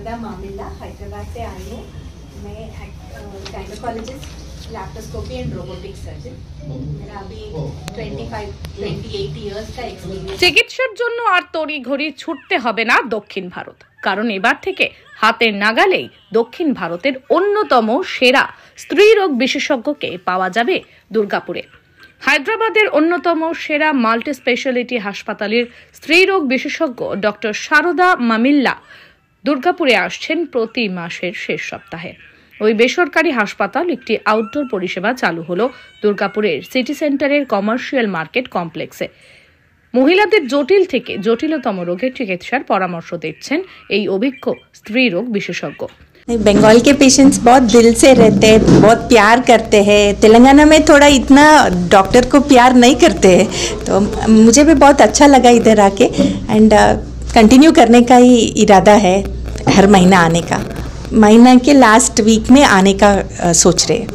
शारदा मामिल्ला हैदराबाद से आई हूँ। मैं gynaecologist, laparoscopy and robotic surgeon. मेरा अभी 28 इयर्स का एक्सपीरियंस। চিকিৎসার জন্য আর তড়িঘড়ি ছুটতে হবে না দক্ষিণ ভারত, কারণ এবার থেকে হাতের নাগালেই দক্ষিণ ভারতের অন্যতম সেরা স্ত্রীরোগ বিশেষজ্ঞকে পাওয়া যাবে দুর্গাপুরে। হায়দ্রাবাদের অন্যতম সেরা মাল্টি স্পেশালিটি হাসপাতালের স্ত্রীরোগ বিশেষজ্ঞ ডক্টর শারদা মামিল্লা দুর্গাপুরে আসছেন প্রতি মাসের শেষ সপ্তাহে। ওই বেসরকারি হাসপাতাল একটি আউটডোর পরিষেবা চালু হলো দুর্গাপুরের সিটি সেন্টারের কমার্শিয়াল মার্কেট কমপ্লেক্সে। মহিলাদের জটিল থেকে জটিলতম রোগের চিকিৎসার পরামর্শ দিচ্ছেন এই অভিজ্ঞ স্ত্রীরোগ বিশেষজ্ঞ। बंगाल के पेशेंट्स बहुत दिल से रहते हैं, बहुत प्यार करते हैं। तेलंगाना में थोड़ा इतना डॉक्टर को प्यार नहीं करते हैं, तो मुझे भी बहुत अच्छा लगा इधर आके एंड कंटिन्यू करने का ही इरादा है। हर महीना आने का, महीना के लास्ट वीक में आने का सोच रहे हैं,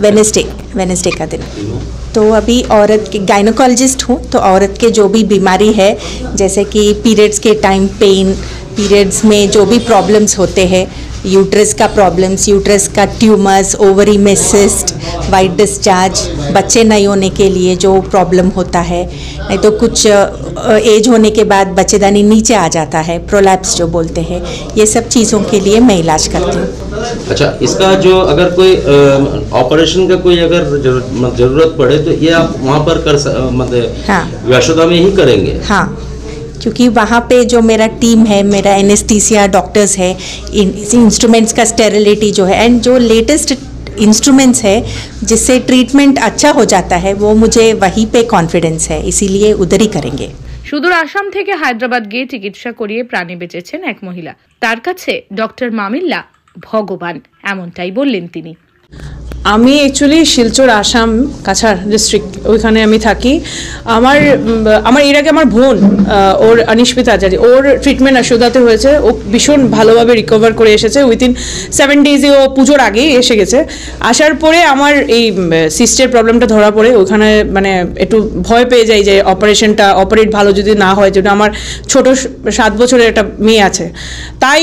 वेडनेसडे का दिन। तो अभी औरत के गायनोकोलॉजिस्ट हूँ, तो औरत के जो भी बीमारी है, जैसे कि पीरियड्स के टाइम पेन, पीरियड्स में जो भी प्रॉब्लम्स होते हैं, यूट्रस का प्रॉब्लम्स, यूट्रस का ट्यूमर्स, ओवरी में सिस्ट, वाइट डिस्चार्ज, बच्चे नहीं होने के लिए जो प्रॉब्लम होता है, नहीं तो कुछ एज होने के बाद बच्चेदानी नीचे आ जाता है, प्रोलैप्स जो बोलते हैं, ये सब चीज़ों के लिए मैं इलाज करती हूँ। अच्छा, इसका जो अगर कोई ऑपरेशन का कोई अगर जरूरत पड़े तो ये आप वहाँ पर मतलब हाँ, यशोदा में ही करेंगे? हाँ, क्योंकि वहाँ पे जो मेरा टीम है, मेरा एनेस्थीसिया डॉक्टर्स है, इंस्ट्रूमेंट्स का स्टेरिलिटी जो है एंड जो लेटेस्ट इंस्ट्रूमेंट्स है जिससे ट्रीटमेंट अच्छा हो जाता है, वो मुझे वहीं पे कॉन्फिडेंस है, इसीलिए उधर ही करेंगे। সুদূর আসাম থেকে হায়দ্রাবাদ গিয়ে চিকিৎসা করিয়ে প্রাণে বেঁচেছেন এক মহিলা। তার কাছে ডক্টর মামিল্লা ভগবান, এমনটাই বললেন তিনি। আমি অ্যাকচুয়ালি শিলচর আসাম কাছাড় ডিস্ট্রিক্ট, ওইখানে আমি থাকি। আমার এর আগে আমার বোন ওর অনিষ্পিতা আচার্য, ওর ট্রিটমেন্ট আশুদাতে হয়েছে। ও ভীষণ ভালোভাবে রিকভার করে এসেছে, উইথিন 7 ডেজে ও পুজোর আগেই এসে গেছে। আসার পরে আমার এই সিস্টের প্রবলেমটা ধরা পড়ে, ওখানে মানে একটু ভয় পেয়ে যাই যে অপারেট ভালো যদি না হয়, যেটা আমার ছোট 7 বছরের একটা মেয়ে আছে। তাই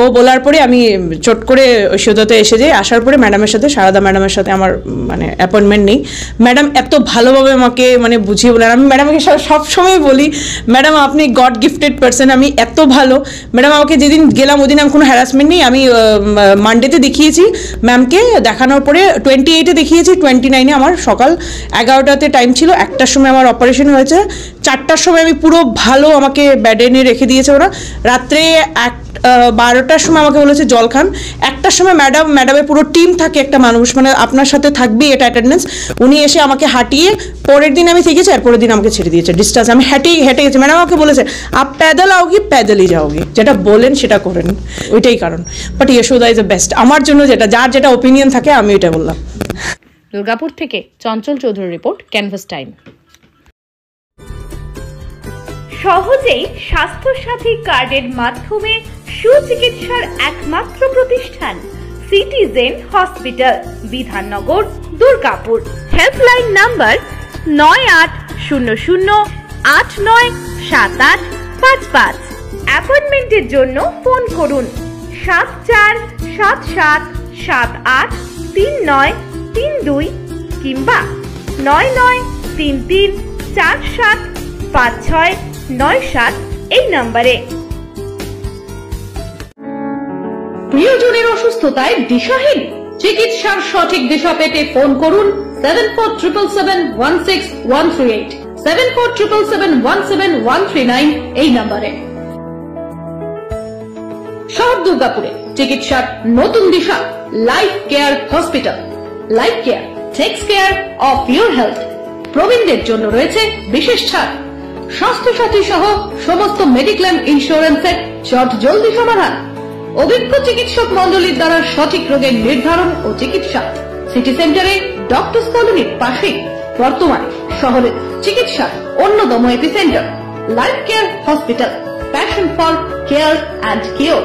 ও বলার পরে আমি চট করে ঐশ্বদাতে এসে যাই। আসার পরে ম্যাডামের সাথে, শারদা ম্যাডামের সাথে আমার মানে অ্যাপয়েন্টমেন্ট নেই। ম্যাডাম এত ভালোভাবে আমাকে মানে বুঝিয়ে বলেন, আমি ম্যাডামকে সবসময় বলি, ম্যাডাম আপনি গড গিফটেড পারসন, আমি এত ভালো। ম্যাডাম আমাকে যেদিন গেলাম ওদিন আমি কোনো হ্যারাসমেন্ট নেই। আমি মানডেতে দেখিয়েছি ম্যামকে, দেখানোর পরে 28-এ দেখিয়েছি, 29-এ আমার সকাল 11টাতে টাইম ছিল, 1টার সময় আমার অপারেশন হয়েছে। 4টার সময় আমি পুরো ভালো, আমাকে ব্যাডে এনে রেখে দিয়েছে ওরা। রাত্রে 12টার সময় আমাকে বলেছে জল খান। 1টার সময় ম্যাডামের পুরো টিম থাকে, একটা মানুষ মানে আপনার সাথে থাকবেই, এটা অ্যাটেন্ডেন্স। উনি এসে আমাকে হাঁটিয়ে পরের দিন আমি থেকেছি, আর পরের দিন আমাকে ছেড়ে দিয়েছে ডিসচার্জ। আমি হেঁটে গেছি। ম্যাডাম আমাকে বলেছে আপ প্যাদল आओगी প্যাদলই যাওগি, যেটা বলেন সেটা করেন, ওইটাই কারণ। But Yashoda is the best আমার জন্য, যার যেটা ওপিনিয়ন থাকে আমি এটা বললাম। দুর্গাপুর থেকে চঞ্চল চৌধুরীর রিপোর্ট, ক্যানভাস টাইম। সহজেই স্বাস্থ্যসাথী কার্ডের মাধ্যমে সুচিকিৎসার একমাত্র প্রতিষ্ঠান citizen hospital, Bidhannagar, Durgapur. Helpline number 9800897855। অ্যাপয়েন্টমেন্টের জন্য ফোন করুন 7477783932 কিংবা 9933475697 এই নম্বরে। প্রিয়জনের অসুস্থতায় দিশাহীন, চিকিৎসার সঠিক দিশা পেতে ফোন করুন 7477716138, 7477717139 এই নম্বরে। শহর দুর্গাপুরে চিকিৎসার নতুন দিশা, life care hospital. Life care takes care of your health. প্রবীণদের জন্য রয়েছে বিশেষ ছাড়। স্বাস্থ্যসাথী সহ সমস্ত মেডিক্লেম ইন্স্যুরেন্সের জলদি সমাধান। অভিজ্ঞ চিকিৎসক মন্ডলীর দ্বারা সঠিক রোগের নির্ধারণ ও চিকিৎসা। সিটি সেন্টারে ডক্টরস কলোনির পাশেই বর্তমানে শহরের চিকিৎসার অন্যতম epicentre life care hospital, passion for care and cure.